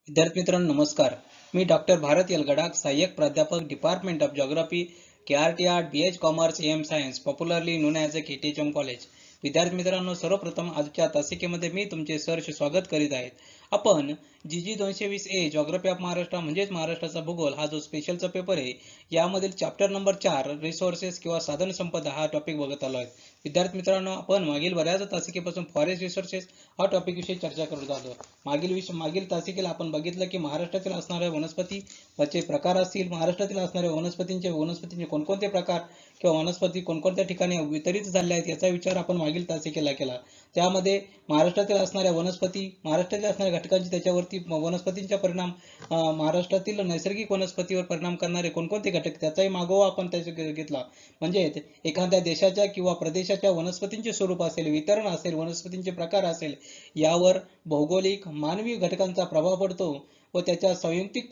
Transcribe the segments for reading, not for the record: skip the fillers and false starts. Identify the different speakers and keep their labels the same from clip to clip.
Speaker 1: विद्यार्थी मित्रांनो नमस्कार. मी डॉक्टर भारत यलगडाख, सहाय्यक प्राध्यापक, department of geography, KRT art, BH commerce, AM science, popularly known as a KTHM college. विद्यार्थी मित्रांनो, सर्वप्रथम आजच्या तासिकेमध्ये मी तुमचे सहर्ष स्वागत करीत आहे. आपण GG 220A geography of Maharashtra म्हणजेच महाराष्ट्राचा भूगोल हा जो स्पेशलचा पेपर आहे, यामधील चॅप्टर नंबर 4 रिसोर्सेस किंवा साधन संपदा हा टॉपिक बघत आलो आहे. विद्यार्थी मित्रांनो, आपण मागील बऱ्याच तासिकेपासून फॉरेस्ट रिसोर्सेस हा टॉपिक विषयी चर्चा करत आलो. मागील तासिकेला आपण बघितलं की महाराष्ट्रातील असणाऱ्या वनस्पती चे प्रकार असतील, महाराष्ट्रातील असणाऱ्या वनस्पतींचे कोणकोणते प्रकार किंवा वनस्पती कोणकोणत्या ठिकाणी वितरित झाल्या आहेत याचा विचार आपण मागील तासिकेला केला. त्यामध्ये महाराष्ट्रातील असणाऱ्या वनस्पती, महाराष्ट्रातील असणाऱ्या घटकांची त्याच्यावरती वनस्पतींचा परिणाम, महाराष्ट्रातील नैसर्गिक वनस्पतीवर परिणाम करणारे कोणकोणते घटक त्याचाही मागोवा आपण त्याचा घेतला. म्हणजे एखाद्या देशाच्या किंवा प्रदेशाच्या वनस्पतींचे स्वरूप असेल, वितरण असेल, वनस्पतींचे प्रकार असेल, यावर भौगोलिक मानवी घटकांचा प्रभाव पडतो व त्याच्या संयुक्तिक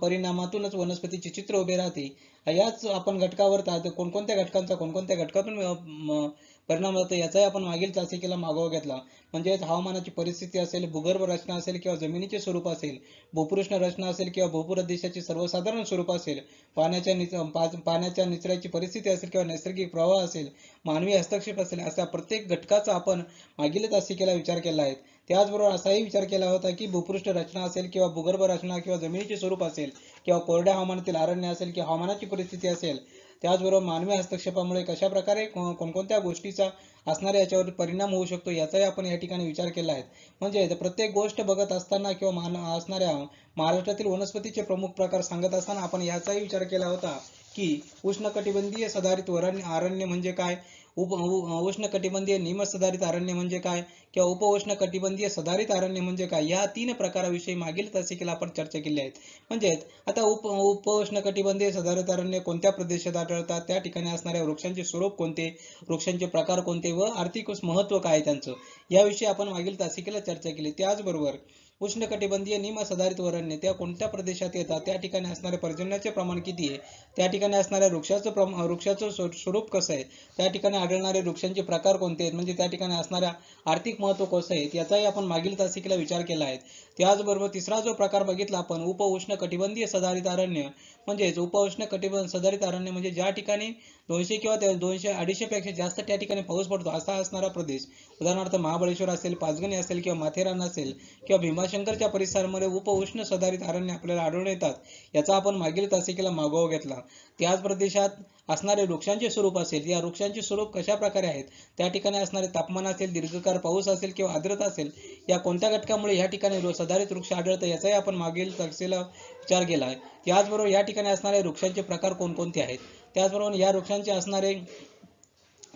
Speaker 1: परिणामातूनच वनस्पतीचे चित्र उभे राहते. याच आपण घटकावर कोणकोणत्या घटकातून परिणाम होतो याचाही आपण मागील तासिकेला मागोवा घेतला. म्हणजेच हवामानाची परिस्थिती असेल, भूगर्भ रचना असेल किंवा जमिनीचे स्वरूप असेल, भूपृष्ठ रचना असेल किंवा भूप्रदेशाचे सर्वसाधारण स्वरूप असेल, पाण्याच्या निचऱ्याची परिस्थिती असेल किंवा नैसर्गिक प्रवाह असेल, मानवी हस्तक्षेप असेल, अशा प्रत्येक घटकाचा आपण मागील तासिकेला विचार केला आहे. त्याचबरोबर असाही विचार केला होता की भूपृष्ठ रचना असेल किंवा भूगर्भ रचना किंवा जमिनीचे स्वरूप असेल किंवा कोरड्या हवामानातील अरण्य असेल किंवा हवामानाची परिस्थिती असेल, त्याचबरोबर मानवी हस्तक्षेपामुळे कशा प्रकारे कोणकोणत्या गोष्टीचा असणाऱ्या याच्यावर परिणाम होऊ शकतो याचाही आपण या ठिकाणी विचार केला आहे. म्हणजे प्रत्येक गोष्ट बघत असताना किंवा असणाऱ्या महाराष्ट्रातील वनस्पतीचे प्रमुख प्रकार सांगत असताना आपण याचाही विचार केला होता की उष्णकटिबंधीय सदाहरित अरण्य म्हणजे काय, उष्णकटिबंधीय निमसदाहरित अरण्य म्हणजे काय किंवा उपउष्णकटिबंधीय सदाहरित अरण्य म्हणजे काय, या 3 प्रकाराविषयी मागील तासिकेला आपण चर्चा केली आहे. म्हणजेच आता उपउष्णकटिबंधीय सदाहरित अरण्य कोणत्या प्रदेशात आढळतात, त्या ठिकाणी असणाऱ्या वृक्षांचे स्वरूप कोणते, वृक्षांचे प्रकार कोणते व आर्थिक महत्व काय त्यांचं, याविषयी आपण मागील तासिकेला चर्चा केली. त्याचबरोबर उष्णकटिबंधीय निमसदाहरित अरण्य त्या कोणत्या प्रदेशात येतात, त्या ठिकाणी असणाऱ्या पर्जन्याचे प्रमाण किती आहे, त्या ठिकाणी असणाऱ्या वृक्षाचं स्वरूप कसं आहे, त्या ठिकाणी आढळणारे वृक्षांचे प्रकार कोणते आहेत, म्हणजे त्या ठिकाणी असणाऱ्या आर्थिक महत्व कसं आहे याचाही आपण मागील तासिकेला विचार केला आहे. त्याचबरोबर तिसरा जो प्रकार बघितला आपण उपउष्णकटिबंधीय सदाहरित अरण्य, म्हणजेच उपउष्णकटिबंधीय सदाहरित अरण्य म्हणजे ज्या ठिकाणी 200 किंवा 200-250 पेक्षा जास्त त्या ठिकाणी पाऊस पडतो असा असणारा प्रदेश, उदाहरणार्थ महाबळेश्वर असेल, पाचगणी असेल किंवा माथेरान असेल किंवा भीमाशंकरच्या परिसरामध्ये उपउष्ण सदाहरित अरण्य आपल्याला आढळून येतात. याचा आपण मागील तासिकेला मागोवा घेतला. त्याच प्रदेशात असणारे वृक्षांचे स्वरूप असेल, या वृक्षांचे स्वरूप कशा प्रकारे आहेत, त्या ठिकाणी असणारे तापमान असेल, दीर्घकाळ पाऊस असेल किंवा आर्द्रता असेल, या कोणत्या घटकामुळे या ठिकाणी सदाहरित वृक्ष आढळतात याचाही आपण मागील तासिकेला विचार केला आहे. त्याचबरोबर या ठिकाणी असणारे वृक्षांचे प्रकार कोणकोणते आहेत, त्याचबरोबर या वृक्षांचे असणारे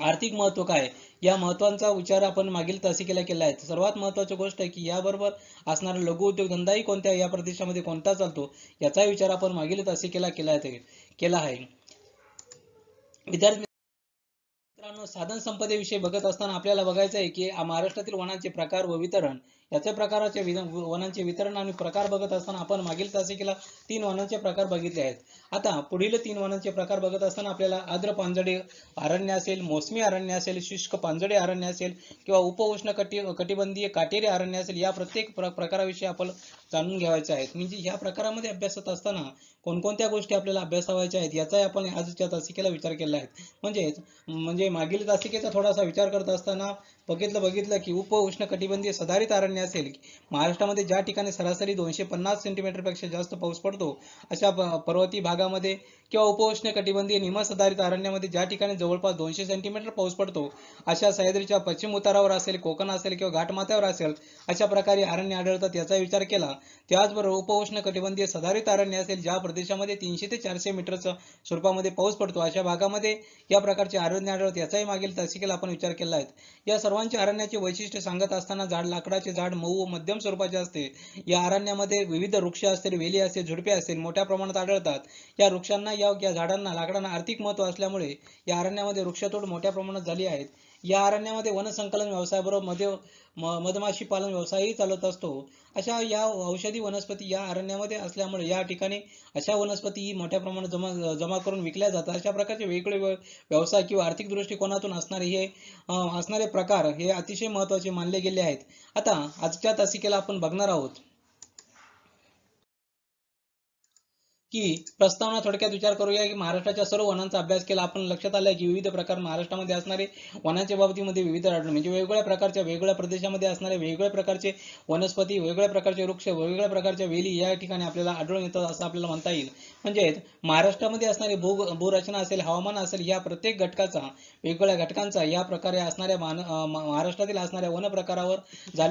Speaker 1: आर्थिक महत्व काय, या महत्वाचा विचार आपण मागील तासिकेला केला आहे. सर्वात महत्वाची गोष्ट आहे की याबरोबर असणारा लघु उद्योगधंदाही कोणत्या या प्रदेशामध्ये कोणता चालतो याचा विचार आपण मागील तासिकेला केला आहे. विद्यार्थी मित्रांनो, साधन संपदेविषयी बघत असताना आपल्याला बघायचं आहे की महाराष्ट्रातील वनांचे प्रकार व वितरण, याच्या प्रकाराचे वनांचे वितरण आणि प्रकार बघत असताना आपण मागील तासिकेला 3 वनांचे प्रकार बघितले आहेत. आता पुढील 3 वनांचे प्रकार बघत असताना आपल्याला आर्द्र पानझडी अरण्य असेल, मोसमी अरण्य असेल, शुष्क पानझडी अरण्य असेल किंवा कटिबंधीय काटेरी अरण्य असेल, या प्रत्येक प्रकाराविषयी आपण जाणून घ्यायचे आहेत. म्हणजे या प्रकारामध्ये अभ्यासत असताना कोणकोणत्या गोष्टी आपल्याला अभ्यासावायच्या आहेत याचाही आपण आजच्या तासिकेला विचार केला आहे. म्हणजे मागील तासिकेचा थोडासा विचार करत असताना बघितलं की उपउष्णकटिबंधीय सदाहरित अरण्य असेल, महाराष्ट्रामध्ये ज्या ठिकाणी सरासरी 250 सेंटीमीटर पेक्षा जास्त पाऊस पडतो अशा पर्वतीय भागामध्ये, किंवा उपउष्णकटिबंधीय निमसदाहरित अरण्यामध्ये ज्या ठिकाणी जवळपास 200 सेंटीमीटर पाऊस पडतो अशा सह्याद्रीच्या पश्चिम उतारावर असेल, कोकण असेल किंवा घाटमाथ्यावर असेल, अशा प्रकारे अरण्य आढळतात याचा विचार केला. त्याचबरोबर उपउष्णकटिबंधीय सदाहरित अरण्य असेल, ज्या प्रदेशामध्ये 300 ते 400 मीटरच्या स्वरूपामध्ये पाऊस पडतो अशा भागामध्ये या प्रकारचे अरण्य आढळतात याचाही मागील तासिकेला आपण विचार केला आहे. या सर्वांच्या अरण्याचे वैशिष्ट्य सांगत असताना लाकडाचे झाड मऊ व मध्यम स्वरूपाचे असते. या अरण्यामध्ये विविध वृक्ष असतील, वेली असतील, झुडपे असतील मोठ्या प्रमाणात आढळतात. या वृक्षांना या झाडांना लाकडांना आर्थिक महत्व असल्यामुळे या अरण्यामध्ये वृक्षतोड मोठ्या प्रमाणात झाली आहेत. या अरण्यामध्ये वनसंकलन व्यवसायाबरोबर मधमाशी पालन व्यवसायही चालत असतो. अशा या औषधी वनस्पती या अरण्यामध्ये असल्यामुळे या ठिकाणी अशा वनस्पती मोठ्या प्रमाणात जमा करून विकल्या जातात. अशा प्रकारचे वेगवेगळे व्यवसाय किंवा आर्थिक दृष्टिकोनातून असणारे प्रकार हे अतिशय महत्त्वाचे मानले गेले आहेत. आता आजच्या तासिकेला आपण बघणार आहोत की प्रस्तावना थोडक्यात विचार करूया की महाराष्ट्राच्या सर्व वनांचा अभ्यास केला. आपण लक्षात आलं की विविध प्रकार महाराष्ट्रामध्ये असणारे वनांच्या बाबतीमध्ये विविध आढळून म्हणजे वेगवेगळ्या प्रकारच्या वेगवेगळ्या प्रदेशामध्ये असणारे वेगवेगळ्या प्रकारचे वनस्पती, वेगवेगळ्या प्रकारचे वृक्ष, वेगवेगळ्या प्रकारच्या वेली या ठिकाणी आपल्याला आढळून येतात असं आपल्याला म्हणता येईल. म्हणजे महाराष्ट्रामध्ये असणारी भूरचना असेल, हवामान असेल, या प्रत्येक घटकाचा वेगवेगळ्या घटकांचा या प्रकारे असणाऱ्या महाराष्ट्रातील असणाऱ्या वन प्रकारावर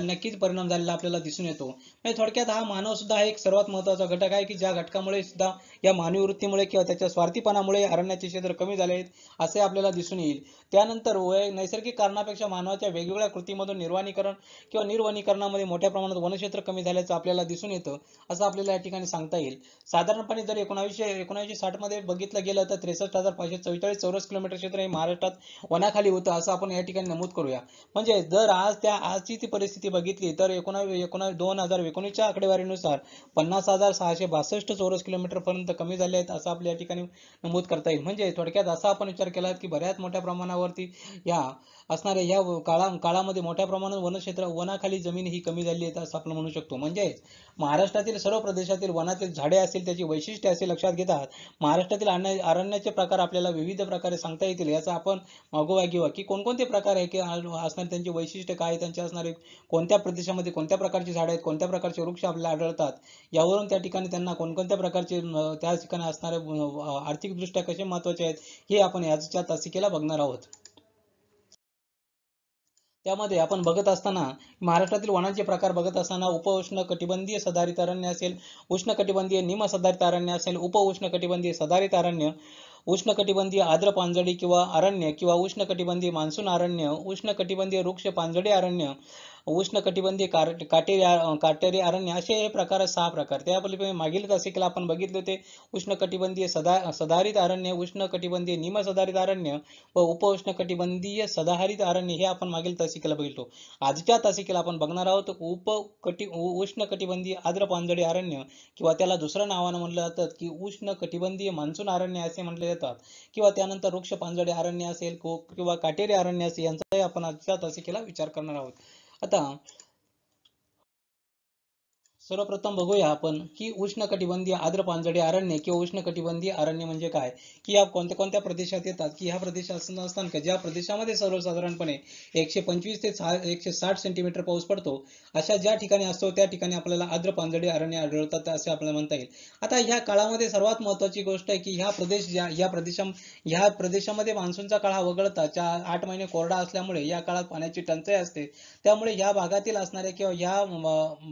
Speaker 1: नक्कीच परिणाम झालेला आपल्याला दिसून येतो. म्हणजे थोडक्यात हा मानव सुद्धा हा एक सर्वात महत्त्वाचा घटक आहे की ज्या घटकामुळे सुद्धा या मानवी वृत्तीमुळे किंवा त्याच्या स्वार्थीपणामुळे अरण्याचे क्षेत्र कमी झाले आहेत असे आपल्याला दिसून येईल. त्यानंतर नैसर्गिक कारणापेक्षा मानवाच्या वेगवेगळ्या कृतीमधून निर्वाणीकरण किंवा निर्वनीकरणामध्ये मोठ्या प्रमाणात वनक्षेत्र कमी झाल्याचं आपल्याला दिसून येतं असं आपल्याला या ठिकाणी सांगता येईल. साधारणपणे जर 1960 मध्ये बघितलं गेलं तर 63,544 चौरस किलोमीटर क्षेत्र हे महाराष्ट्रात वनाखाली होतं असं आपण या ठिकाणी नमूद करूया. म्हणजे जर आजची ती परिस्थिती बघितली तर 2019च्या आकडेवारीनुसार 50,662 चौरस किलोमीटर पर्यंत कमी झाले आहेत असं आपल्या या ठिकाणी नमूद करता येईल. म्हणजे थोडक्यात असा आपण विचार केला की बऱ्याच मोठ्या प्रमाणावरती या असणाऱ्या या काळामध्ये मोठ्या प्रमाणात वनक्षेत्र वनाखाली जमीन ही कमी झाली आहे असं आपण म्हणू शकतो. म्हणजे महाराष्ट्रातील सर्व प्रदेशातील वनातील झाडे असतील त्याची वैशिष्ट्ये असे लक्षात घेतात महाराष्ट्रातील अरण्याचे प्रकार आपल्याला विविध प्रकारे सांगता येतील. याचा आपण मागोवा घेऊया की कोणकोणते प्रकार आहे की असणारे त्यांची वैशिष्ट्ये काय, त्यांचे असणारे कोणत्या प्रदेशामध्ये कोणत्या प्रकारची झाडे आहेत, कोणत्या प्रकारचे वृक्ष आपल्याला आढळतात, यावरून त्या ठिकाणी त्यांना कोणकोणत्या प्रकारचे त्या ठिकाणी असणारे आर्थिकदृष्ट्या कसे महत्त्वाचे आहेत हे आपण याच्या तासिकेला बघणार आहोत. त्यामध्ये आपण बघत असताना महाराष्ट्रातील वनांचे प्रकार बघत असताना उपउष्ण कटिबंधीय सदाहरित अरण्य असेल, उष्ण कटिबंधीय निम सदाहरित अरण्य असेल, उपउष्ण कटिबंधीय सदाहरित अरण्य, उष्ण कटिबंधीय आर्द्र पानझडी किंवा अरण्य किंवा उष्ण कटिबंधीय मान्सून अरण्य, उष्ण कटिबंधीय वृक्ष पानझडी अरण्य, उष्ण कटिबंधीय काटेरी अरण्य असे हे प्रकार 6 प्रकार. त्यापैकी मागील तासिकेला आपण बघितले होते उष्ण कटिबंधीय सदाहरित अरण्य, उष्ण कटिबंधीय निम सदाहरित अरण्य व उपउष्ण कटिबंधीय सदाहरित अरण्य हे आपण मागील तासिकेला बघितलो. आजच्या तासिकेला आपण बघणार आहोत उष्ण कटिबंधीय आर्द्र पानझडी अरण्य किंवा त्याला दुसऱ्या नावानं म्हटलं जातं की उष्ण कटिबंधीय मान्सून अरण्य असे म्हटले जातात किंवा त्यानंतर वृक्ष पानझडी अरण्य असेल किंवा काटेरी अरण्य असेल यांचाही आपण आजच्या तासिकेला विचार करणार आहोत. आता सर्वप्रथम बघूया आपण की उष्ण कटिबंधीय आर्द्र पानझडी अरण्य किंवा उष्ण कटिबंधीय अरण्य म्हणजे काय, की या कोणत्या कोणत्या प्रदेशात येतात, की ह्या प्रदेशात असताना का ज्या प्रदेशामध्ये सर्वसाधारणपणे 125 ते 160 सेंटीमीटर पाऊस पडतो अशा ज्या ठिकाणी असतो त्या ठिकाणी आपल्याला आर्द्र पानझडी अरण्य आढळतात असे आपल्याला म्हणता येईल. आता ह्या काळामध्ये सर्वात महत्त्वाची गोष्ट आहे की ह्या प्रदेशामध्ये मान्सूनचा काळ हा वगळता 8 महिने कोरडा असल्यामुळे या काळात पाण्याची टंचाई असते. त्यामुळे या भागातील असणाऱ्या किंवा या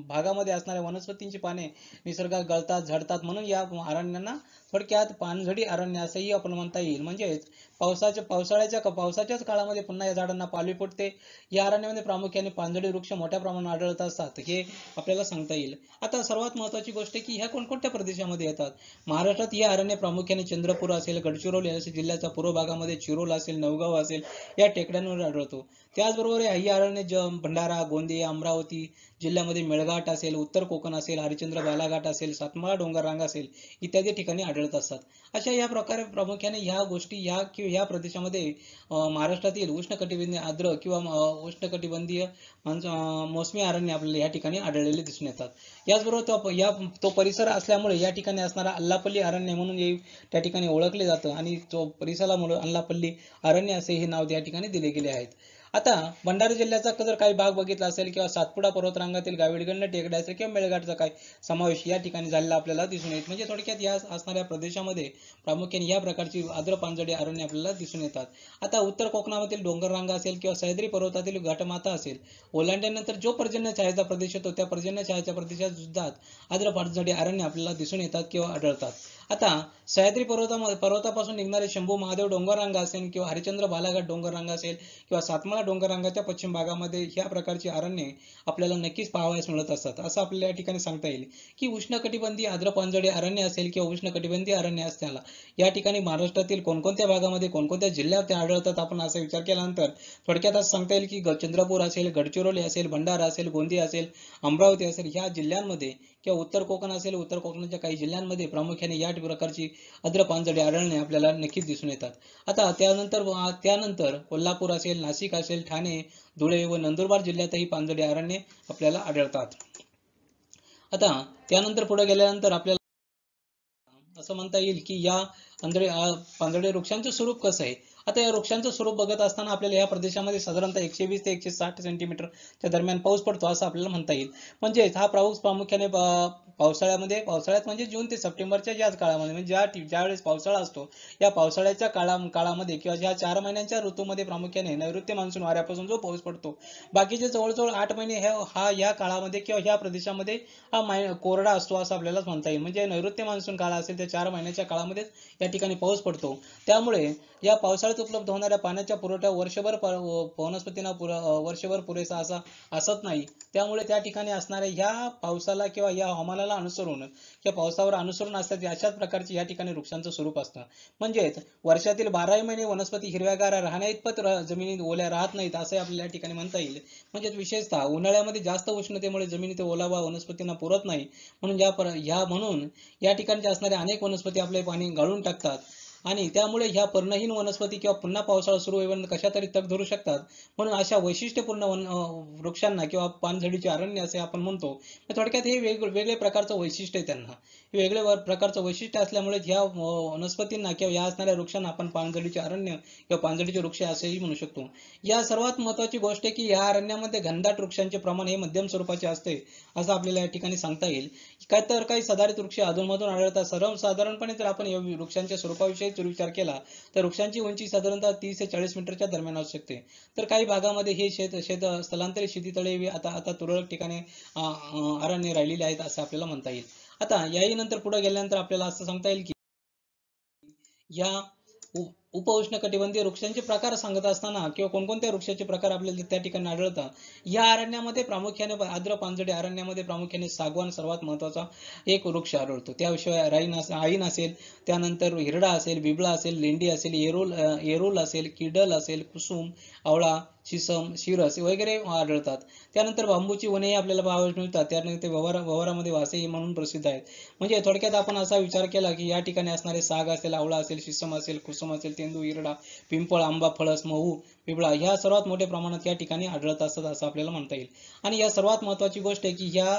Speaker 1: भागामध्ये असणाऱ्या वनस्पतींची पाने निसर्गात गळतात, झडतात म्हणून या अरण्यांना थोडक्यात पानझडी अरण्य असंही आपण म्हणता येईल. म्हणजेच पावसाच्याच काळामध्ये पुन्हा या झाडांना पालवी फुटते. या अरण्यामध्ये प्रामुख्याने पानझडी वृक्ष मोठ्या प्रमाणात आढळत असतात हे आपल्याला सांगता येईल. आता सर्वात महत्त्वाची गोष्ट की ह्या कोणकोणत्या प्रदेशामध्ये येतात. महाराष्ट्रात ही अरण्य प्रामुख्याने चंद्रपूर असेल, गडचिरोली असेल जिल्ह्याच्या पूर्व भागामध्ये चिरोल असेल, नवगाव असेल या टेकड्यांवर आढळतो. त्याचबरोबर ही अरण्य भंडारा, गोंदिया, अमरावती जिल्ह्यामध्ये मेळघाट असेल, उत्तर कोकण असेल, हरिश्चंद्र बालाघाट असेल, सातमाळा डोंगररांग असेल इत्यादी ठिकाणी आढळत असतात. अशा या प्रकारे प्रामुख्याने ह्या गोष्टी या प्रदेशामध्ये महाराष्ट्रातील उष्ण कटिबंधीय आर्द्र किंवा उष्ण कटिबंधीय मोसमी अरण्य आपल्याला या ठिकाणी आढळलेले दिसून येतात. याचबरोबर तो परिसर असल्यामुळे या ठिकाणी असणारा अल्लापल्ली अरण्य म्हणून त्या ठिकाणी ओळखले जातं आणि तो परिसरामुळे अल्लापल्ली अरण्य असे हे नाव त्या ठिकाणी दिले गेले आहेत. आता भंडारा जिल्ह्याचा जर काही भाग बघितला असेल किंवा सातपुडा पर्वतरांगातील गाविडगड टेकड्या असेल किंवा मेळघाटचा काही समावेश या ठिकाणी झालेला आपल्याला दिसून येईल. म्हणजे थोडक्यात या असणाऱ्या प्रदेशामध्ये प्रामुख्याने या प्रकारची आर्द्र पानझडी अरण्य आपल्याला दिसून येतात. आता उत्तर कोकणामधील डोंगररांगा असेल किंवा सह्याद्री पर्वतातील घाटमाथा असेल ओलांडल्यानंतर जो पर्जन्य छायेचा प्रदेश येतो त्या पर्जन्य छायेच्या प्रदेशात सुद्धा आर्द्र पानझडी अरण्य आपल्याला दिसून येतात किंवा आढळतात. आता सह्याद्री पर्वतापासून निघणारे शंभू महादेव डोंगररांगा असेल किंवा हरिश्चंद्र बालाघाट डोंगररांगा असेल किंवा सातमाळा डोंगररांगाच्या पश्चिम भागामध्ये ह्या प्रकारची अरण्ये आपल्याला नक्कीच पाहावयास मिळत असतात. असं आपल्याला या ठिकाणी सांगता येईल की उष्ण कटिबंधीय आर्द्र पानझडी अरण्य असेल किंवा उष्ण कटिबंधीय अरण्य असतील या ठिकाणी महाराष्ट्रातील कोणकोणत्या भागामध्ये कोणकोणत्या जिल्ह्यात ते आढळतात आपण असा विचार केल्यानंतर थोडक्यात असं सांगता येईल की चंद्रपूर असेल, गडचिरोली असेल, भंडारा असेल, गोंदिया असेल, अमरावती असेल ह्या जिल्ह्यांमध्ये किंवा उत्तर कोकण असेल उत्तर कोकणाच्या काही जिल्ह्यांमध्ये प्रामुख्याने या प्रकारची आर्द्र पानझडी अरण्ये आपल्याला नक्कीच दिसून येतात. आता त्यानंतर कोल्हापूर असेल, नाशिक असेल, ठाणे, धुळे व नंदुरबार जिल्ह्यातही पानझडी अरण्ये आपल्याला आढळतात. आता त्यानंतर पुढे गेल्यानंतर आपल्याला असं म्हणता येईल की या पानझडी वृक्षांचं स्वरूप कसं आहे. आता या वृक्षांचं स्वरूप बघत असताना आपल्याला या प्रदेशामध्ये साधारणतः 120 ते 160 सेंटीमीटरच्या दरम्यान पाऊस पडतो असं आपल्याला म्हणता येईल. म्हणजेच हा पाऊस प्रामुख्याने पावसाळ्यात म्हणजे जून ते सप्टेंबरच्या ज्याच काळामध्ये म्हणजे ज्यावेळेस पावसाळा असतो या पावसाळ्याच्या काळामध्ये किंवा ज्या 4 महिन्यांच्या ऋतूमध्ये प्रामुख्याने नैऋत्य मान्सून वाऱ्यापासून जो पाऊस पडतो, बाकीचे जवळजवळ 8 महिने या काळामध्ये किंवा ह्या प्रदेशामध्ये हा कोरडा असतो असं आपल्याला म्हणता येईल. म्हणजे नैऋत्य मान्सून काळ असेल त्या 4 महिन्याच्या काळामध्येच या ठिकाणी पाऊस पडतो. त्यामुळे या पावसाळ्यात उपलब्ध होणाऱ्या पाण्याच्या पुरवठा वनस्पतींना वर्षभर पुरेसा असत नाही. त्यामुळे त्या ठिकाणी असणाऱ्या ह्या पावसाला किंवा या हवामानाला अनुसरून या पावसावर अनुसरून असतात अशाच प्रकारची या ठिकाणी वृक्षांचं स्वरूप असतं. म्हणजेच वर्षातील 12 महिने वनस्पती हिरव्यागार राहण्याइतपत जमिनीत ओल्या राहत नाहीत असं आपल्याला या ठिकाणी म्हणता येईल. म्हणजेच विशेषतः उन्हाळ्यामध्ये जास्त उष्णतेमुळे जमिनीत ओलावा वनस्पतींना पुरत नाही, म्हणून या ठिकाणी असणाऱ्या अनेक वनस्पती आपले पाणी गाळून टाकतात आणि त्यामुळे ह्या पर्णहीन वनस्पती किंवा पुन्हा पावसाळा सुरू होईपर्यंत कशा तरी तग धरू शकतात. म्हणून अशा वैशिष्ट्यपूर्ण वृक्षांना किंवा पानझडीचे अरण्य असे आपण म्हणतो. थोडक्यात हे वेगवेगळे प्रकारचं वैशिष्ट्य आहे त्यांना. हे वेगळे प्रकारचं वैशिष्ट्य असल्यामुळे ह्या वनस्पतींना किंवा या असणाऱ्या वृक्षांना आपण पानझडीचे अरण्य किंवा पानझडीचे वृक्ष असेही म्हणू शकतो. या सर्वात महत्त्वाची गोष्ट आहे की या अरण्यामध्ये घनदाट वृक्षांचे प्रमाण हे मध्यम स्वरूपाचे असते असं आपल्याला या ठिकाणी सांगता येईल. काही सदाहरित वृक्ष अधूनमधून आढळतात. सर्वसाधारणपणे जर आपण या वृक्षांच्या स्वरूपाविषयी विचार केला तर वृक्षांची उंची साधारणतः 30 ते 40 मीटरच्या दरम्यान असू शकते. तर काही भागामध्ये हे स्थलांतरित शेतीतळे आता तुरळक ठिकाणी अरण्य राहिलेले आहेत असं आपल्याला म्हणता येईल. आता याही नंतर पुढे गेल्यानंतर आपल्याला असं सांगता येईल की या उपउष्णकटिबंधीय वृक्षांचे प्रकार सांगत असताना किंवा कोणकोणत्या वृक्षाचे प्रकार आपल्याला त्या ठिकाणी आढळतात. या अरण्यामध्ये प्रामुख्याने आर्द्र पानझडी अरण्यामध्ये प्रामुख्याने सागवान सर्वात महत्वाचा एक वृक्ष आढळतो. त्याशिवाय आईन असेल, त्यानंतर हिरडा असेल, बिबळा असेल, लेंडी असेल, येरोल असेल, किडल असेल, कुसुम, आवळा, शिसम, शिरस वगैरे आढळतात. त्यानंतर बांबूची वनेही आपल्याला पाहावयास मिळतात. त्यानंतर व्यवहारामध्ये वासे म्हणून प्रसिद्ध आहेत. म्हणजे थोडक्यात आपण असा विचार केला की या ठिकाणी असणारे साग असेल, आवळा असेल, शिसम असेल, कुसुम असेल, तेंदू, हिरडा, पिंपळ, आंबा, फळस, महू, बिबळा ह्या सर्वात मोठ्या प्रमाणात या ठिकाणी आढळत असतात असं आपल्याला म्हणता येईल. आणि या सर्वात महत्वाची गोष्ट आहे की या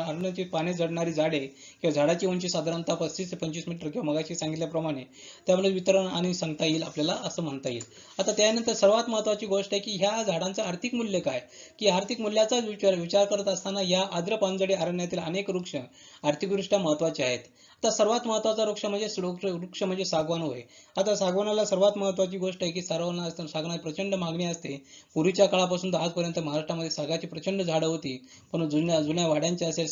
Speaker 1: अरण्याची पाने जडणारी झाडे किंवा झाडाची उंची साधारणतः 35 ते 25 मीटर किंवा मगाशी सांगितल्याप्रमाणे त्यामुळे वितरण आणि सांगता येईल आपल्याला असं म्हणता येईल. आता त्यानंतर सर्वात महत्वाची गोष्ट आहे की ह्या झाडांचं आर्थिक मूल्य काय, की आर्थिक मूल्याचा विचार करत असताना या आर्द्र पानझडी अरण्यातील अनेक वृक्ष आर्थिकदृष्ट्या महत्वाचे आहेत. आता सर्वात महत्वाचा वृक्ष म्हणजे सागवान होय. आता सागवानाला सर्वात महत्वाची गोष्ट आहे की सागवानाला प्रचंड मागणी असते. पूर्वीच्या काळापासून तर आजपर्यंत महाराष्ट्रामध्ये सागाची प्रचंड झाडं होती, पण जुन्या वाड्यांचे असेल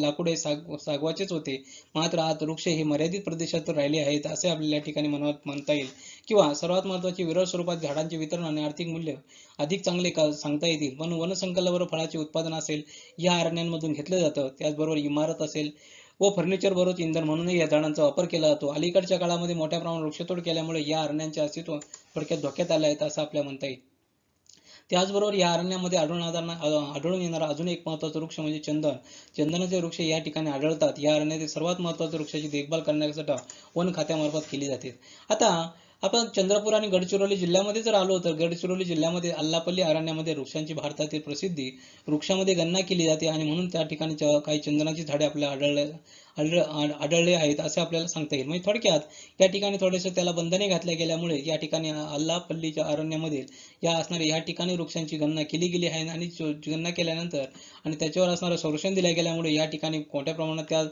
Speaker 1: लाकूड हे सागवाचेच होते. मात्र आज वृक्ष हे मर्यादित प्रदेशात राहिले आहेत असे आपल्याला या ठिकाणी म्हणता येईल. किंवा सर्वात महत्वाची विरळ स्वरूपात झाडांचे वितरण आणि आर्थिक मूल्य अधिक चांगले सांगता येतील. पण वनसंकलनावर फळाचे उत्पादन असेल या अरण्यांमधून घेतलं जातं. त्याचबरोबर इमारत असेल व फर्निचर बरोबर इंधन म्हणूनही या झाडांचा वापर केला जातो. अलीकडच्या काळामध्ये मोठ्या प्रमाणात वृक्षतोड केल्यामुळे या अरण्यांचे अस्तित्व थोडक्यात धोक्यात आले आहेत असं आपल्याला म्हणता येईल. त्याचबरोबर या अरण्यामध्ये आढळून येणारा अजून एक महत्वाचा वृक्ष म्हणजे चंदन. चंदनाचे वृक्ष या ठिकाणी आढळतात. या अरण्यातील सर्वात महत्वाच्या वृक्षाची देखभाल करण्यासाठी वन खात्यामार्फत केली जाते. आता आपण चंद्रपूर आणि गडचिरोली जिल्ह्यामध्ये जर आलो तर गडचिरोली जिल्ह्यामध्ये अल्लापल्ली अरण्यामध्ये वृक्षांची भारतातील प्रसिद्धी वृक्षामध्ये गणना केली जाते आणि म्हणून त्या ठिकाणी काही चंदनाची झाडे आपल्याला आढळले आहेत असे आपल्याला सांगता येईल. म्हणजे थोडक्यात या ठिकाणी थोडेसे त्याला बंधने घातल्या गेल्यामुळे या ठिकाणी अल्लापल्लीच्या अरण्यामध्ये या ठिकाणी वृक्षांची गणना केली गेली आहे आणि गणना केल्यानंतर आणि त्याच्यावर असणारं संरक्षण दिल्या गेल्यामुळे या ठिकाणी मोठ्या प्रमाणात त्या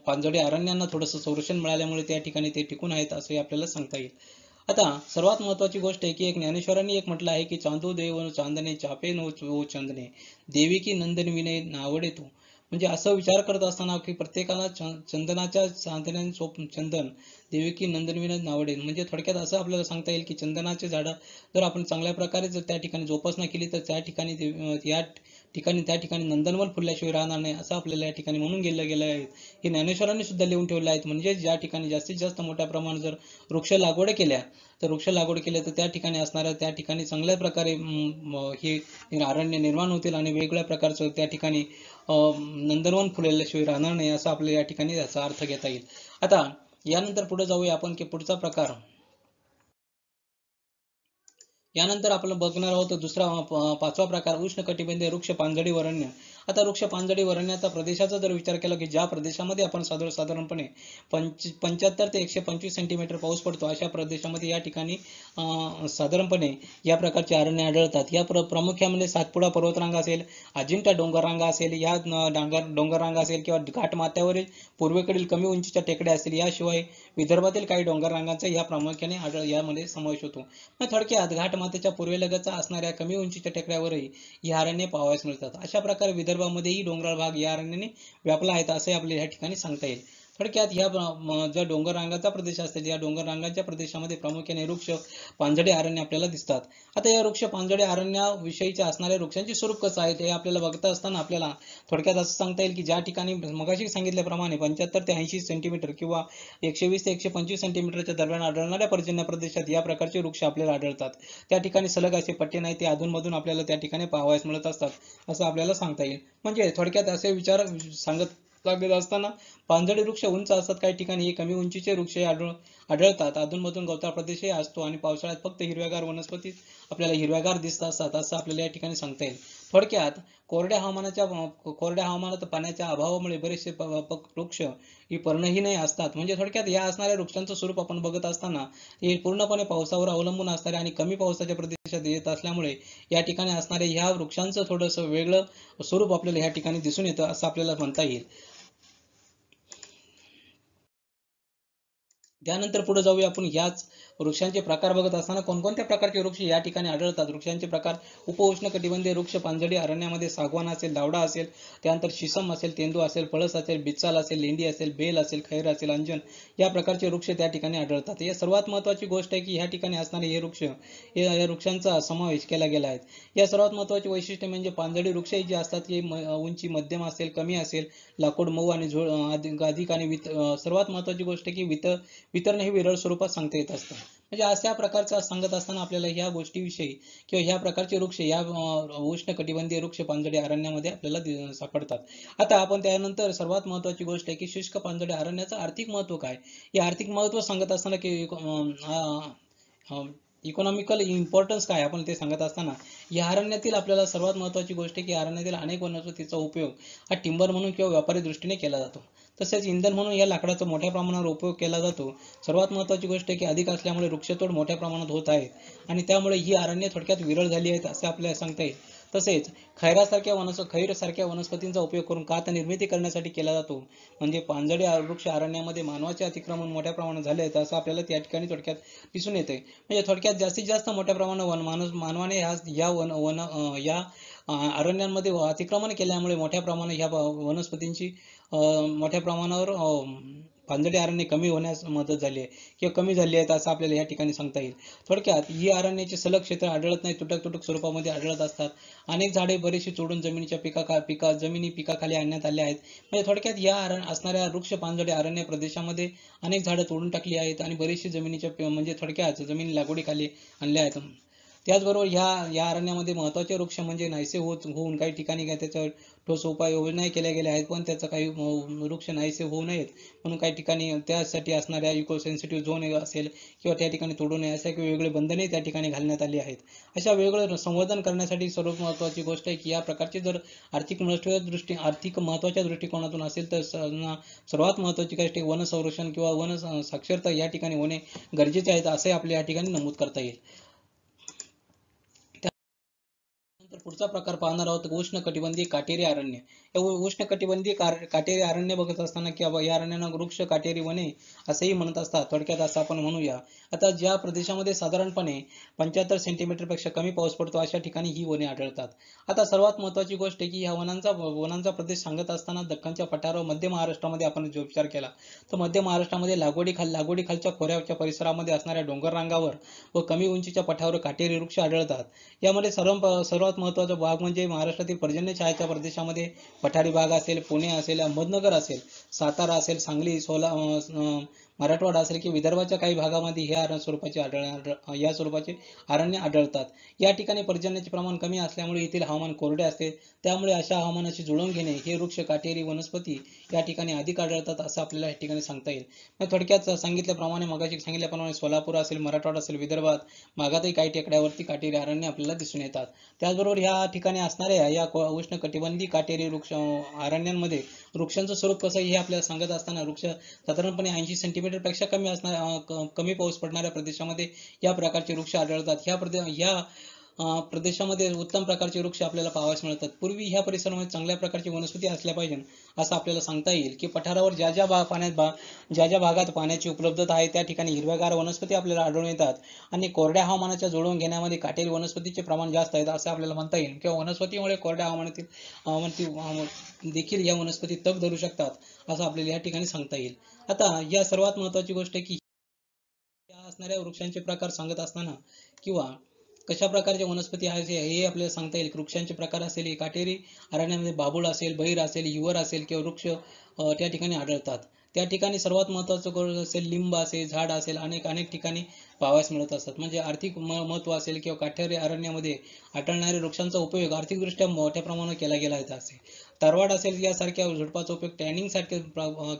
Speaker 1: पानझडी अरण्यांना थोडंसं संरक्षण मिळाल्यामुळे त्या ठिकाणी ते टिकून आहेत असे आपल्याला सांगता येईल. आता सर्वात महत्वाची गोष्ट आहे की एक ज्ञानेश्वरांनी एक म्हटलं आहे की चांदो देव चांदणे चापे नो चंदने देवी की नंदन विनय नावडे तू. म्हणजे असं विचार करत असताना की प्रत्येकाला चंदनाच्या चंदन देविकी नंदनविनय नावडे. म्हणजे थोडक्यात असं आपल्याला सांगता येईल की चंदनाचे झाडं जर आपण चांगल्या प्रकारे जर त्या ठिकाणी जोपासना केली तर त्या ठिकाणी नंदनवन फुलल्याशिवाय राहणार नाही असं आपल्याला या ठिकाणी म्हणून गेलं आहे. हे ज्ञानेश्वरांनी सुद्धा लिहून ठेवले आहेत. म्हणजे ज्या ठिकाणी जास्तीत जास्त मोठ्या प्रमाणात जर वृक्ष लागवड केल्या तर त्या ठिकाणी चांगल्या प्रकारे हे अरण्य निर्माण होतील आणि वेगवेगळ्या प्रकारचं त्या ठिकाणी नंदनवन फुलल्याशिवाय राहणार नाही असं आपल्याला या ठिकाणी याचा अर्थ घेता येईल. आता यानंतर पुढे जाऊया आपण की पुढचा प्रकार. यानंतर आपण बघणार आहोत दुसरा 5वा प्रकार उष्णकटिबंधीय वृक्ष पानझडी अरण्य. आता वृक्ष पानझडी अरण्याचा प्रदेशाचा जर विचार केला की ज्या प्रदेशामध्ये आपण साधारणपणे 75 ते 125 सेंटीमीटर पाऊस पडतो अशा प्रदेशामध्ये या ठिकाणी साधारणपणे या प्रकारचे अरण्य आढळतात। या प्रामुख्याने सातपुडा पर्वतरांगा असेल, अजिंठा डोंगररांगा असेल, या डोंगररांगा असेल किंवा घाटमाथ्यावरील पूर्वेकडील कमी उंचीच्या टेकड्या असतील, याशिवाय विदर्भातील काही डोंगररांगांचा या प्रामुख्याने यामध्ये समावेश होतो। मग थोडक्यात घाटमाथ्याच्या पूर्वेलगतचा असणाऱ्या कमी उंचीच्या टेकड्यावरही ही अरण्ये पाहावयास मिळतात। अशा प्रकारे विदर्भामध्येही डोंगराळ भाग या अरण्याने व्यापला आहे असे आपल्याला या ठिकाणी सांगता येईल। थोडक्यात या ज्या डोंगर रांगाचा प्रदेश असतील या डोंगर रांगाच्या प्रदेशामध्ये प्रामुख्याने वृक्ष पानझडी अरण्य आपल्याला दिसतात। आता या वृक्ष पानझडी अरण्याविषयीच्या असणाऱ्या वृक्षांचे स्वरूप कसं आहे हे आपल्याला बघता असताना आपल्याला थोडक्यात असं सांगता येईल की ज्या ठिकाणी मगाशी सांगितल्याप्रमाणे 75 ते 80 सेंटीमीटर किंवा 120 ते 125 सेंटीमीटरच्या दरम्यान आढळणाऱ्या पर्जन्य प्रदेशात या प्रकारचे वृक्ष आपल्याला आढळतात। त्या ठिकाणी सलग असे पट्टे नाही, ते अधूनमधून आपल्याला त्या ठिकाणी पाहावयास मिळत असतात असं आपल्याला सांगता येईल। म्हणजे थोडक्यात असे विचार सांगत लागत असताना पानझडी वृक्ष उंच असतात, काही ठिकाणी हे कमी उंचीचे वृक्ष आढळतात, अधूनमधून गवताळ प्रदेशही असतो आणि पावसाळ्यात फक्त हिरव्यागार वनस्पती आपल्याला हिरव्यागार दिसत असतात असं आपल्याला या ठिकाणी सांगता येईल। थोडक्यात कोरड्या हवामानात पाण्याच्या अभावामुळे बरेचसे वृक्ष ही पर्णहीनही असतात। म्हणजे थोडक्यात या असणाऱ्या वृक्षांचं स्वरूप आपण बघत असताना हे पूर्णपणे पावसावर अवलंबून असणारे आणि कमी पावसाच्या प्रदेशात येत असल्यामुळे या ठिकाणी असणारे ह्या वृक्षांचं थोडंसं वेगळं स्वरूप आपल्याला या ठिकाणी दिसून येतं असं आपल्याला म्हणता येईल। त्यानंतर पुढे जाऊया आपण याच वृक्षांचे प्रकार बघत असताना कोणकोणत्या प्रकारचे वृक्ष या ठिकाणी आढळतात। वृक्षांचे प्रकार उपोष्णकटिबंधीय वृक्ष पानझडी अरण्यामध्ये सागवान असेल, दावडा असेल, त्यानंतर शिसम असेल, तेंदू असेल, पळस असेल, बिचाल असेल, लेंडी असेल, बेल असेल, खैर असेल, अंजन या प्रकारचे वृक्ष त्या ठिकाणी आढळतात। या सर्वात महत्त्वाची गोष्ट आहे की या ठिकाणी असणारे हे वृक्ष या वृक्षांचा समावेश केला गेला आहे। या सर्वात महत्त्वाचे वैशिष्ट्य म्हणजे पानझडी वृक्ष जे असतात हे उंची मध्यम असेल, कमी असेल, लाकूड मऊ आणि अधिक आणि सर्वात महत्त्वाची गोष्ट की वितरण हे विरळ स्वरूपात सांगता येत असतं। म्हणजे अशा प्रकारचा सांगत असताना आपल्याला ह्या गोष्टीविषयी किंवा ह्या प्रकारचे वृक्ष या उष्णकटिबंधीय वृक्ष पानझडी अरण्यामध्ये आपल्याला सापडतात। आता आपण त्यानंतर सर्वात महत्त्वाची गोष्ट आहे की शुष्क पानझडी अरण्याचं आर्थिक महत्त्व काय, या आर्थिक महत्त्व सांगत असताना की इकॉनॉमिकल इम्पॉर्टन्स काय आपण ते सांगत असताना या अरण्यातील आपल्याला सर्वात महत्त्वाची गोष्ट आहे की अरण्यातील अनेक वनस्पतीचा उपयोग हा टिंबर म्हणून किंवा व्यापारी दृष्टीने केला जातो। तसेच इंधन म्हणून या लाकडाचा मोठ्या प्रमाणावर उपयोग केला जातो। सर्वात महत्त्वाची गोष्ट आहे की अधिक असल्यामुळे वृक्षतोड मोठ्या प्रमाणात होत आहे आणि त्यामुळे ही अरण्ये थोडक्यात विरळ झाली आहेत असे आपल्याला सांगता येईल। तसेच खैर सारख्या वनस्पतींचा उपयोग करून कात निर्मिती करण्यासाठी केला जातो। म्हणजे पानझडी वृक्ष अरण्यामध्ये मानवाचे अतिक्रमण मोठ्या प्रमाणात झाले आहे असं आपल्याला त्या ठिकाणी थोडक्यात दिसून येते। म्हणजे थोडक्यात जास्तीत जास्त मोठ्या प्रमाणात मानवाने या अरण्यांमध्ये अतिक्रमण केल्यामुळे मोठ्या प्रमाणात ह्या वनस्पतींची मोठ्या प्रमाणावर पानझडी अरण्ये कमी होण्यास मदत झाली आहे किंवा कमी झाली आहेत असं आपल्याला या ठिकाणी सांगता येईल। थोडक्यात ही अरण्याचे सलग क्षेत्र आढळत नाही, तुटक स्वरूपामध्ये आढळत असतात। अनेक झाडे बरीचशी तोडून जमिनीच्या पिकाखाली आणण्यात आले आहेत। म्हणजे थोडक्यात या असणाऱ्या वृक्ष पानझडी अरण्य प्रदेशामध्ये अनेक झाडं तोडून टाकली आहेत आणि बरीचशी जमिनीच्या म्हणजे थोडक्यात जमीन लागवडीखाली आणल्या आहेत। त्याचबरोबर या अरण्यामध्ये महत्त्वाचे वृक्ष म्हणजे नाहीसे होऊन काही ठिकाणी त्याच्यावर ठोस उपाययोजनाही केल्या गेल्या आहेत, पण त्याचा काही वृक्ष नाहीसे होऊ नयेत म्हणून काही ठिकाणी त्यासाठी असणाऱ्या इको सेन्सिटिव्ह झोन असेल किंवा त्या ठिकाणी तोडू नये अशा काही वेगळे बंधने त्या ठिकाणी घालण्यात आली आहेत। अशा वेगळं संवर्धन करण्यासाठी सर्वात महत्त्वाची गोष्ट आहे की या प्रकारचे जर आर्थिक महत्त्वाच्या दृष्टिकोनातून असेल तर सर्वात महत्त्वाची गोष्ट वन संरक्षण किंवा वन साक्षरता या ठिकाणी होणे गरजेचे आहे असे आपल्या या ठिकाणी नमूद करता येईल। पुढचा प्रकार पाहणार आहोत उष्णकटिबंधीय काटेरी अरण्य। उष्णकटिबंधीय काटेरी अरण्य बघत असताना किंवा या अरण्यांना वृक्ष काटेरी वने असेही म्हणत असतात। थोडक्यात असं आपण म्हणूया। आता ज्या प्रदेशामध्ये साधारणपणे 75 सेंटीमीटर पेक्षा कमी पाऊस पडतो अशा ठिकाणी ही वने आढळतात। आता सर्वात महत्त्वाची गोष्ट आहे की ह्या वनांचा प्रदेश सांगत असताना दख्खनच्या पठारावर मध्य महाराष्ट्रामध्ये आपण जो विचार केला तर मध्य महाराष्ट्रामध्ये लागवडीखालच्या खोऱ्याच्या परिसरामध्ये असणाऱ्या डोंगर रांगावर व कमी उंचीच्या पठारावर काटेरी वृक्ष आढळतात। यामध्ये सर्वात महत्त्वाचा भाग म्हणजे महाराष्ट्रातील पर्जन्य छायेच्या प्रदेशामध्ये पठारी भाग असेल, पुणे असेल, अहमदनगर असेल, सातारा असेल, सांगली, मराठवाडा असेल की विदर्भाच्या काही भागामध्ये या स्वरूपाचे अरण्य आढळतात. या ठिकाणी पर्जन्याचे प्रमाण कमी असल्यामुळे येथील हवामान कोरडे असते. त्यामुळे अशा हवामानाशी जुळवून घेणे हे वृक्ष, काटेरी वनस्पती या ठिकाणी अधिक आढळतात असं आपल्याला या ठिकाणी सांगता येईल. मग थोडक्यात सांगितल्याप्रमाणे, मगाशी सांगितल्याप्रमाणे सोलापूर असेल, मराठवाडा असेल, विदर्भात भागातही काही टेकड्यावरती काटेरी अरण्य आपल्याला दिसून येतात. त्याचबरोबर या ठिकाणी असणाऱ्या या उष्ण कटिबंधी काटेरी अरण्यांमध्ये वृक्षांचं स्वरूप कसं हे आपल्याला सांगत असताना, वृक्ष साधारणपणे 80 सेंटीमीटर पेक्षा कमी पाऊस पडणाऱ्या प्रदेशामध्ये या प्रकारचे वृक्ष आढळतात. ह्या प्रदेशामध्ये उत्तम प्रकारचे वृक्ष आपल्याला पाहावयास मिळतात. पूर्वी ह्या परिसरामध्ये चांगल्या प्रकारची वनस्पती असल्या पाहिजे असं आपल्याला सांगता येईल की पठारावर ज्या ज्या भागात पाण्याची उपलब्धता आहे त्या ठिकाणी हिरव्यागार वनस्पती आपल्याला आढळून येतात आणि कोरड्या हवामानाच्या जुळवून घेण्यामध्ये काटेरी वनस्पतीचे प्रमाण जास्त आहे असं आपल्याला म्हणता येईल. किंवा वनस्पतीमुळे कोरड्या हवामानातील देखील या वनस्पती तग धरू शकतात असं आपल्याला या ठिकाणी सांगता येईल. आता या सर्वात महत्वाची गोष्ट की या असणाऱ्या वृक्षांचे प्रकार सांगत असताना किंवा कशा प्रकारच्या वनस्पती आहेत हे आपल्याला सांगता येईल. वृक्षांचे प्रकार असेल, काटेरी अरण्यामध्ये बाभूळ असेल, बहीर असेल, युवर असेल किंवा वृक्ष त्या ठिकाणी आढळतात. त्या ठिकाणी सर्वात महत्वाचं गोष्ट असेल लिंब असेल, झाड असेल, अनेक ठिकाणी पाहावयास मिळत असतात. म्हणजे आर्थिक महत्व असेल किंवा काटेरी अरण्यामध्ये आढळणाऱ्या वृक्षांचा उपयोग आर्थिकदृष्ट्या मोठ्या प्रमाणावर केला गेला आहे. तरवाड असेल यासारख्या झुडपाचा उपयोग टॅनिंगसाठी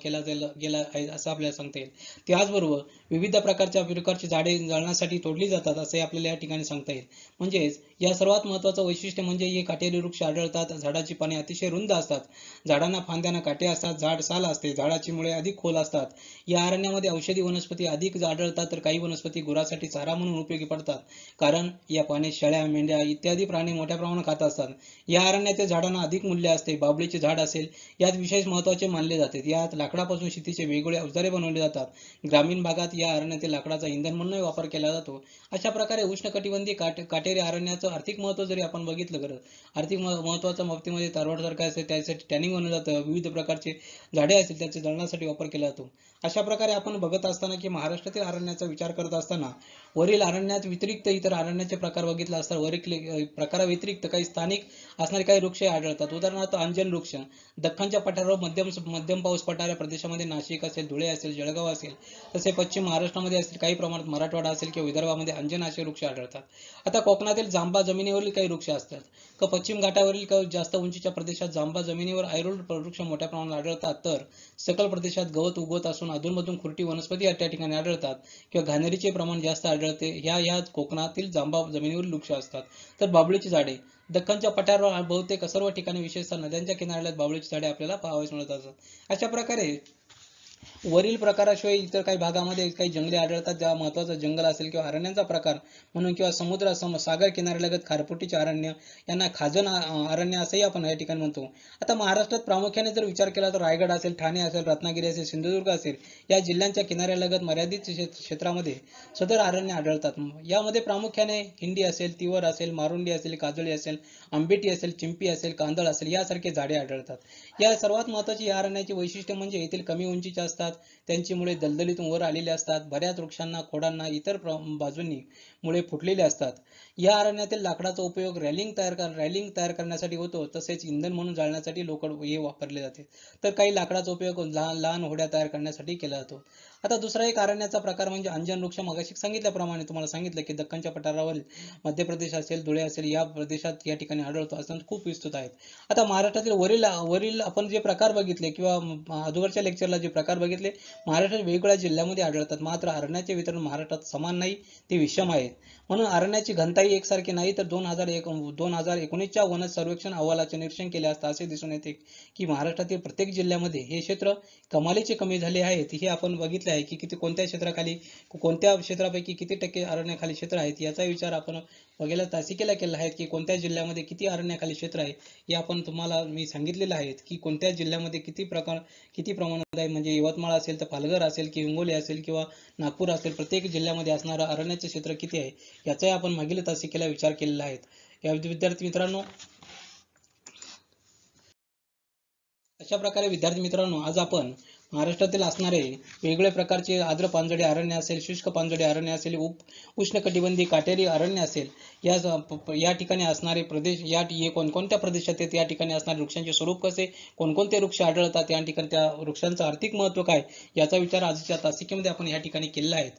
Speaker 1: केला गेला आहे असं आपल्याला सांगता येईल. त्याचबरोबर विविध प्रकारची झाडे जळणासाठी तोडली जातात असे आपल्याला या ठिकाणी सांगता येईल. म्हणजेच या सर्वात महत्वाचं वैशिष्ट्य म्हणजे हे काटेरी वृक्ष आढळतात. झाडाची पाने अतिशय रुंद असतात, झाडांना फांद्यांना काटे असतात, झाड साल असते, झाडाची मुळे अधिक खोल असतात. या अरण्यामध्ये औषधी वनस्पती अधिक आढळतात, तर काही वनस्पती गुरासाठी चारा म्हणून उपयोगी पडतात, कारण या पाने शेळ्या, मेंढ्या इत्यादी प्राणी मोठ्या प्रमाणात खात असतात. या अरण्यातील झाडांना अधिक मूल्य असते. बाभळीचे झाड असेल यात विशेष महत्वाचे मानले जाते. यात लाकडापासून शेतीचे वेगवेगळे अवजारे बनवले जातात. ग्रामीण भागात या अरण्यातील लाकडाचा इंधन म्हणून वापर केला जातो. अशा प्रकारे उष्णकटिबंधी काटेरी अरण्याचं आर्थिक महत्व जरी आपण बघितलं तर आर्थिक महत्वाच्या बाबतीमध्ये तरवाड सारखं असेल त्यासाठी टॅनिंग बनवलं जातं. विविध प्रकारचे झाडे असतील त्याचे जळणासाठी वापर केला जातो. अशा प्रकारे आपण बघत असताना की महाराष्ट्रातील अरण्याचा विचार करत असताना वरील अरण्यात व्यतिरिक्त इतर अरण्याचे प्रकार बघितला असता वरील प्रकाराव्यतिरिक्त काही स्थानिक असणारे काही वृक्ष आढळतात. उदाहरणार्थ अंजन वृक्ष दख्खनच्या पठारावर मध्यम पाऊस पडणाऱ्या प्रदेशामध्ये नाशिक असेल, धुळे असेल, जळगाव असेल, तसे पश्चिम महाराष्ट्रामध्ये असेल, काही प्रमाणात मराठवाडा असेल किंवा विदर्भामध्ये अंजन असे वृक्ष आढळतात. आता कोकणातील जांभा जमिनीवरील काही वृक्ष असतात. पश्चिम घाटावरील काही जास्त उंचीच्या प्रदेशात जांभा जमिनीवर आयरोड वृक्ष मोठ्या प्रमाणात आढळतात, तर सखल प्रदेशात गवत उगवत असून अधूनमधून खुरटी वनस्पती त्या ठिकाणी आढळतात किंवा घाणेरीचे प्रमाण जास्त आढळते. ह्या कोकणातील जांभा जमिनीवरील वृक्ष असतात. तर बाभळीची झाडे दख्खनच्या पठारावर बहुतेक सर्व ठिकाणी विशेषतः नद्यांच्या किनाऱ्याला बाभळीची झाडे आपल्याला पाहावयास मिळत असतात. अशा प्रकारे वरील प्रकाराशिवाय इतर काही भागामध्ये काही जंगले आढळतात. ज्या महत्वाचं जंगल असेल किंवा अरण्यांचा प्रकार म्हणून किंवा सागर किनाऱ्यालगत खारफुटीचे अरण्य यांना खाजन अरण्य असंही आपण या ठिकाणी म्हणतो. आता महाराष्ट्रात प्रामुख्याने जर विचार केला तर रायगड असेल, ठाणे असेल, रत्नागिरी असेल, सिंधुदुर्ग असेल या जिल्ह्यांच्या किनाऱ्यालगत मर्यादित क्षेत्रामध्ये सदर अरण्य आढळतात. यामध्ये प्रामुख्याने हिंडी असेल, तिवर असेल, मारुंडी असेल, काजळी असेल, आंबेटी असेल, चिंपी असेल, कांदळ असेल यासारखे झाडे आढळतात. या सर्वात महत्वाची या अरण्याची वैशिष्ट्य म्हणजे येथील कमी उंचीचे असतात, त्यांची मुळे दलदलीतून वर आलेली असतात. बऱ्याच वृक्षांना, खोडांना इतर बाजूंनी मुळे फुटलेली असतात. या अरण्यातील लाकडाचा उपयोग रॅलिंग तयार करण्यासाठी होतो, तसेच इंधन म्हणून जाळण्यासाठी लोखंड हे वापरले जाते. तर काही लाकडाचा उपयोग लहान होड्या तयार करण्यासाठी केला जातो. आता दुसरा एक अरण्याचा प्रकार म्हणजे अंजन वृक्ष. मगाशी सांगितल्याप्रमाणे तुम्हाला सांगितलं की दख्खनच्या पठारावर मध्य प्रदेश असेल, धुळे असेल या प्रदेशात या ठिकाणी आढळतो, असं खूप विस्तृत आहेत. आता महाराष्ट्रातील वरील आपण जे प्रकार बघितले किंवा अगोदरच्या लेक्चरला जे प्रकार बघितले महाराष्ट्रात वेगवेगळ्या जिल्ह्यामध्ये आढळतात. मात्र अरण्याचे वितरण महाराष्ट्रात समान नाही, ते विषम आहे. म्हणून अरण्याची घनताही एकसारखी नाही. तर 2019च्या वन सर्वेक्षण अहवालाचे निरीक्षण केले असता असे दिसून येते की महाराष्ट्रातील प्रत्येक जिल्ह्यामध्ये हे क्षेत्र कमालीचे कमी झाले आहेत. हे आपण बघितले आहे की कोणत्या क्षेत्रापैकी किती टक्के अरण्याखाली क्षेत्र आहेत याचा विचार आपण वगैरे तासिकेला केला आहे की कोणत्या जिल्ह्यामध्ये किती अरण्याखाली क्षेत्र आहे हे आपण तुम्हाला मी सांगितलेलं आहे की कोणत्या जिल्ह्यामध्ये किती प्रमाणात आहे. म्हणजे यवतमाळ असेल तर पालघर असेल की हिंगोली असेल किंवा नागपूर असेल, प्रत्येक जिल्ह्यामध्ये असणारं अरण्याचे क्षेत्र किती आहे याचाही आपण मागील तासिकेला विचार केलेला आहे. या विद्यार्थी मित्रांनो, अशा प्रकारे विद्यार्थी मित्रांनो आज आपण महाराष्ट्रातील असणारे वेगवेगळ्या प्रकारचे आर्द्र पानझडी अरण्य असेल, शुष्क पानझडी अरण्य असेल, उष्णकटिबंधीय काटेरी अरण्य असेल, या ठिकाणी असणारे प्रदेश, कोणकोणत्या प्रदेशात आहेत, या ठिकाणी असणारे वृक्षांचे स्वरूप कसे, कोणकोणते वृक्ष आढळतात, या ठिकाणी त्या वृक्षांचं आर्थिक महत्त्व काय, याचा विचार आजच्या तासिकेमध्ये आपण या ठिकाणी केलेला आहे.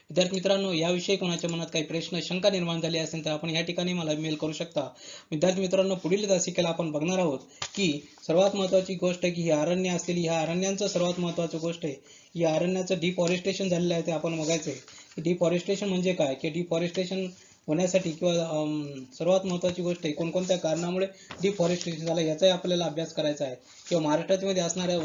Speaker 1: विद्यार्थी मित्रांनो, याविषयी कोणाच्या मनात काही प्रश्न, शंका निर्माण झाली असेल तर आपण या ठिकाणी मला मेल करू शकता. विद्यार्थी मित्रांनो, पुढील तासिकेला आपण बघणार आहोत की सर्वात महत्त्वाची गोष्ट आहे की ही अरण्य असतील, ह्या अरण्यांचं सर्वात महत्त्वाची गोष्ट आहे, या अरण्याचं डिफॉरेस्टेशन झालेलं आहे ते आपण बघायचं आहे. डिफॉरेस्टेशन म्हणजे काय, की डिफॉरेस्टेशन होण्यासाठी किंवा सर्वात महत्त्वाची गोष्ट आहे कोणकोणत्या कारणामुळे डिफॉरेस्टेशन झालं याचाही आपल्याला अभ्यास करायचा आहे. किंवा महाराष्ट्रामध्ये असणाऱ्या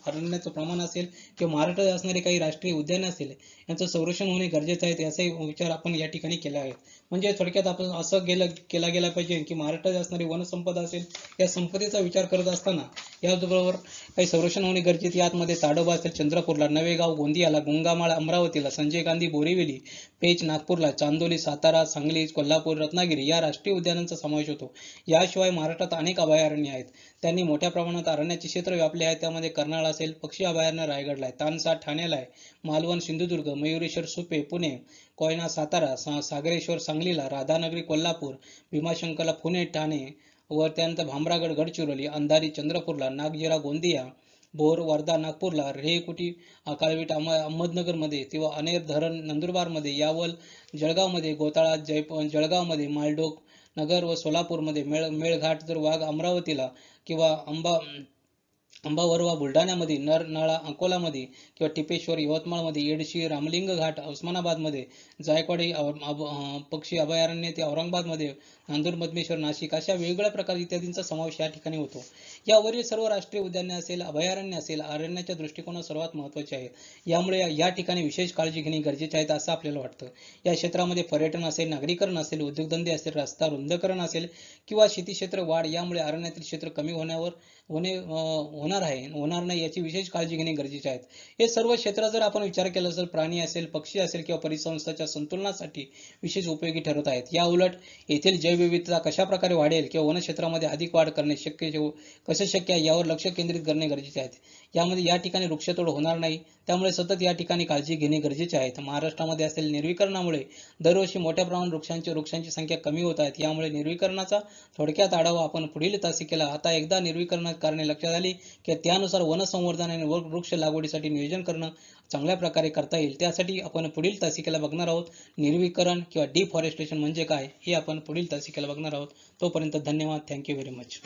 Speaker 1: अरण्याचं प्रमाण असेल किंवा महाराष्ट्रात असणारे काही राष्ट्रीय उद्यान असेल यांचं संरक्षण होणे गरजेचं आहे, याचाही विचार आपण या ठिकाणी केला आहे. म्हणजे थोडक्यात आपण असं केला गेला पाहिजे की महाराष्ट्रात असणारी वनसंपदा असेल, या संपदेचा विचार करत असताना याचबरोबर काही संरक्षण होणे गरजेचे. यामध्ये ताडोबा असेल चंद्रपूरला, नवेगाव गोंदियाला, गुंगामाळ अमरावतीला, संजय गांधी बोरिवली, पेच नागपूरला, चांदोली सातारा, सांगली, कोल्हापूर, रत्नागिरी या राष्ट्रीय उद्यानांचा समावेश होतो. याशिवाय महाराष्ट्रात अनेक अभयारण्य आहेत, त्यांनी मोठ्या प्रमाणात अरण्याचे क्षेत्र व्यापले आहे. त्यामध्ये कर्नाळ असेल, पक्षी अभयारण्य रायगडला आहे, तानसा ठाण्याला आहे, मालवण सिंधुदुर्ग, मयुरेश्वर सुपे पुणे, कोयना सातारा, सागरेश्वर सांगलीला, राधानगरी कोल्हापूर, भीमाशंकरला पुणे ठाणे, व त्यानंतर भामरागड गडचिरोली, अंधारी चंद्रपूरला, नागझिरा गोंदिया, भोर वर्धा नागपूरला, रेहकुटी काळवीट अहमदनगरमध्ये, किंवा अनेर धरण नंदुरबारमध्ये, यावल जळगावमध्ये, गोताळा जळगावमध्ये, मालडोक नगर व सोलापूरमध्ये, मेळघाट जर वाघ अमरावतीला, किंवा अंबावरवा बुलढाण्यामध्ये, नरनाळा अकोलामध्ये, किंवा टिपेश्वर यवतमाळमध्ये, येडशी रामलिंग घाट उस्मानाबादमध्ये, जायकवाडी पक्षी अभयारण्य ते औरंगाबादमध्ये, नांदूर मधमेश्वर नाशिक, अशा वेगवेगळ्या प्रकार इत्यादींचा समावेश या ठिकाणी होतो. यावरील सर्व राष्ट्रीय उद्याने असेल, अभयारण्य असेल, अरण्याच्या दृष्टिकोनात सर्वात महत्त्वाचे आहेत. यामुळे या ठिकाणी विशेष काळजी घेणे गरजेचे आहे असं आपल्याला वाटतं. या क्षेत्रामध्ये पर्यटन असेल, नागरीकरण असेल, उद्योगधंदे असेल, रस्ता रुंदीकरण असेल किंवा शेती क्षेत्र वाढ, यामुळे अरण्यातील क्षेत्र कमी होणार नाही याची विशेष काळजी घेणे गरजेचे आहे. हे सर्व क्षेत्र जर आपण विचार केला असेल, प्राणी असेल, पक्षी असेल किंवा परिसंस्थेच्या संतुलनासाठी विशेष उपयोगी ठरत आहेत. या उलट येथील जैवविविधता कशा प्रकारे वाढेल किंवा वनक्षेत्रामध्ये अधिक वाढ करणे कसे शक्य आहे यावर लक्ष केंद्रित करणे गरजेचे आहे. यामध्ये या ठिकाणी वृक्षतोड होणार नाही, त्यामुळे सतत या ठिकाणी काळजी घेणे गरजेचे आहे. महाराष्ट्रामध्ये असेल निर्विकरणामुळे दरवर्षी मोठ्या प्रमाणात वृक्षांची संख्या कमी होत आहे. यामुळे निर्विकरणाचा थोडक्यात आढावा आपण पुढील तासिकेला, आता एकदा निर्विकरण कारणे लक्षात आली की त्यानुसार वनसंवर्धन आणि वृक्ष लागवडीसाठी नियोजन करणं चांगल्या प्रकारे करता येईल. त्यासाठी आपण पुढील तासिकेला बघणार आहोत निर्विकरण किंवा डिफॉरेस्टेशन म्हणजे काय हे आपण पुढील तासिकेला बघणार आहोत. तोपर्यंत धन्यवाद. Thank you very much.